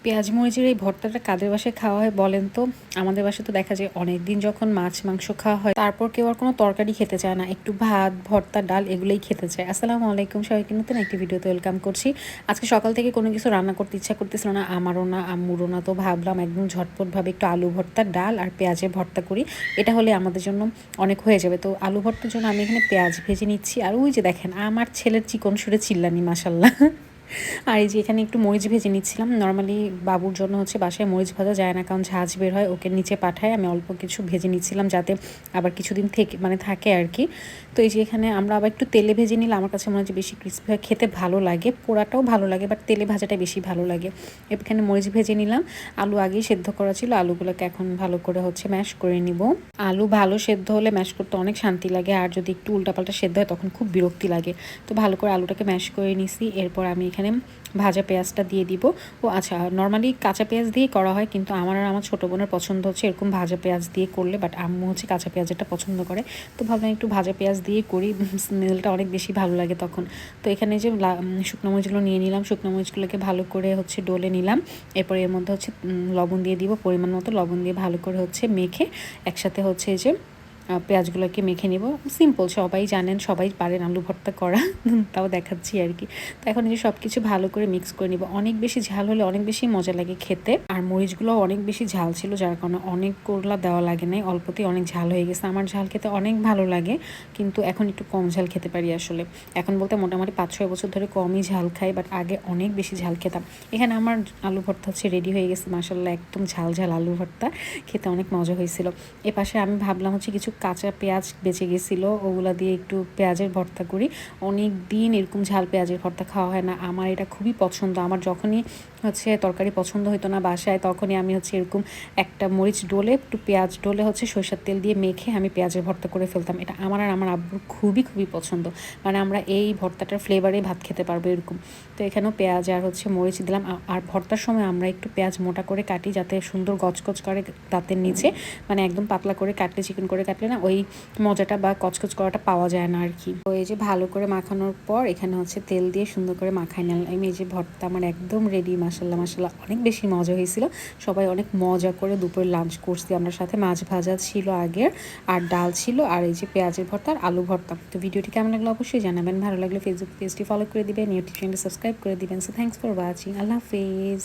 পেঁয়াজ মরিচের এই ভর্তাটা কাদের বাসায় খাওয়া হয় বলেন তো? আমাদের বাসায় তো দেখা যায় অনেক দিন যখন মাছ মাংস খাওয়া হয় তারপর কেউ আর কোনো তরকারি খেতে চায় না, একটু ভাত ভর্তা ডাল এগুলোই খেতে চায়। আসসালামু আলাইকুম, সবাইকে নতুন একটি ভিডিওতে ওয়েলকাম করছি। আজকে সকাল থেকে কোনো কিছু রান্না করতে ইচ্ছা করতেছিল না, আমারও না আম্মুরও না, তো ভাবলাম একদম ঝটপটভাবে একটু আলু ভর্তা ডাল আর পেঁয়াজের ভর্তা করি, এটা হলে আমাদের জন্য অনেক হয়ে যাবে। তো আলু ভর্তার জন্য আমি এখানে পেঁয়াজ ভেজে নিচ্ছি, আর ওই যে দেখেন আমার ছেলের চিকন সুরে চিল্লানি মাসাল্লাহ। আর এই যে এখানে একটু মরিচ ভেজে নিচ্ছিলাম। নর্মালি বাবুর জন্য হচ্ছে বাসায় মরিচ ভাজা যায় না, কারণ ঝাঁঝ বের হয়, ওকে নিচে পাঠায়। আমি অল্প কিছু ভেজে নিচ্ছিলাম যাতে আবার কিছুদিন থেকে থাকে আর কি। তো এই যে এখানে আমরা আবার একটু তেলে ভেজে নিলে আমার কাছে মনে হয় যে বেশি ক্রিস্পি হয়, খেতে ভালো লাগে, পোড়াটাও ভালো লাগে, বাট তেলে ভাজাটা বেশি ভালো লাগে। এখানে মরিচ ভেজে নিলাম, আলু আগেই সেদ্ধ করা ছিল, আলুগুলোকে এখন ভালো করে হচ্ছে ম্যাশ করে নিব। আলু ভালো সেদ্ধ হলে ম্যাশ করতে অনেক শান্তি লাগে, আর যদি একটু উল্টাপাল্টা সেদ্ধ হয় তখন খুব বিরক্তি লাগে। তো ভালো করে আলুটাকে ম্যাশ করে নিছি, এরপর আমি এখানে ভাজা পেঁয়াজটা দিয়ে দিব। ও আচ্ছা, নর্মালি কাঁচা পেঁয়াজ দিয়েই করা হয়, কিন্তু আমার আর আমার ছোটো বোনের পছন্দ হচ্ছে এরকম ভাজা পেঁয়াজ দিয়ে করলে, বাট আম্মু হচ্ছে কাঁচা পেঁয়াজটা পছন্দ করে। তো ভাবলাম একটু ভাজা পেঁয়াজ দিয়ে করি, স্মেলটা অনেক বেশি ভালো লাগে তখন। তো এখানে যে শুকনো মরিচগুলো নিয়ে নিলাম, শুকনো মরিচগুলোকে ভালো করে হচ্ছে ডলে নিলাম। এরপর এর মধ্যে হচ্ছে লবণ দিয়ে দিব, পরিমাণ মতো লবণ দিয়ে ভালো করে হচ্ছে মেখে একসাথে হচ্ছে যে পেঁয়াজগুলোকে মেখে নিব। সিম্পল, সবাই জানেন, সবাই পারেন আলু ভর্তা করা, তাও দেখাচ্ছি আর কি। তো এখন এই যে সব কিছু ভালো করে মিক্স করে নিব। অনেক বেশি ঝাল হলে অনেক বেশি মজা লাগে খেতে, আর মরিচগুলো অনেক বেশি ঝাল ছিল, যার কারণে অনেক করলা দেওয়া লাগে নাই, অল্পতেই অনেক ঝাল হয়ে গেছে। আমার ঝাল খেতে অনেক ভালো লাগে, কিন্তু এখন একটু কম ঝাল খেতে পারি আসলে। এখন বলতে মোটামুটি 5-6 বছর ধরে কমই ঝাল খাই, বাট আগে অনেক বেশি ঝাল খেতাম। এখানে আমার আলু ভর্তা হচ্ছে রেডি হয়ে গেছে মাশাল্লাহ, একদম ঝাল ঝাল আলু ভর্তা, খেতে অনেক মজা হয়েছিল। এপাশে আমি ভাবলাম হচ্ছে কিছু কাঁচা পেঁয়াজ বেঁচে গেছিলো, ওগুলা দিয়ে একটু পেঁয়াজের ভর্তা করি। অনেক দিন এরকম ঝাল পেঁয়াজের ভর্তা খাওয়া হয় না, আমার এটা খুবই পছন্দ। আমার যখনই হচ্ছে তরকারি পছন্দ হতো না বাসায়, তখনই আমি হচ্ছে এরকম একটা মরিচ ডলে একটু পেঁয়াজ ডলে হচ্ছে সরিষার তেল দিয়ে মেখে আমি পেঁয়াজের ভর্তা করে ফেলতাম। এটা আমার আর আমার আব্বুর খুবই খুবই পছন্দ, মানে আমরা এই ভর্তাটার ফ্লেভারে ভাত খেতে পারবো এরকম। তো এখানেও পেঁয়াজ আর হচ্ছে মরিচ দিলাম। আর ভর্তার সময় আমরা একটু পেঁয়াজ মোটা করে কাটি, যাতে সুন্দর গচগচ করে দাঁতের নিচে, মানে একদম পাতলা করে কাটলে, চিকেন করে কাটলে না ওই মজাটা বা কচকচ করাটা পাওয়া যায় না আর কি। তো এই যে ভালো করে মাখানোর পর এখানে হচ্ছে তেল দিয়ে সুন্দর করে মাখাই নিলাম। এই যে ভর্তা আমার একদম রেডি, মাসাল্লাহ মাসাল্লাহ, অনেক বেশি মজা হয়েছিল। সবাই অনেক মজা করে দুপুরে লাঞ্চ করছি আমরা, সাথে মাছ ভাজা ছিল আগের, আর ডাল ছিল, আর এই যে পেঁয়াজের ভর্তা আর আলু ভর্তা। তো ভিডিওটি কেমন লাগলো অবশ্যই জানাবেন, ভালো লাগলে ফেসবুক পেজটি ফলো করে দিবেন, ইউটিউব চ্যানেলটি সাবস্ক্রাইব করে দিবেন। সো থ্যাংকস ফর ওয়াচিং, আল্লাহ হাফেজ।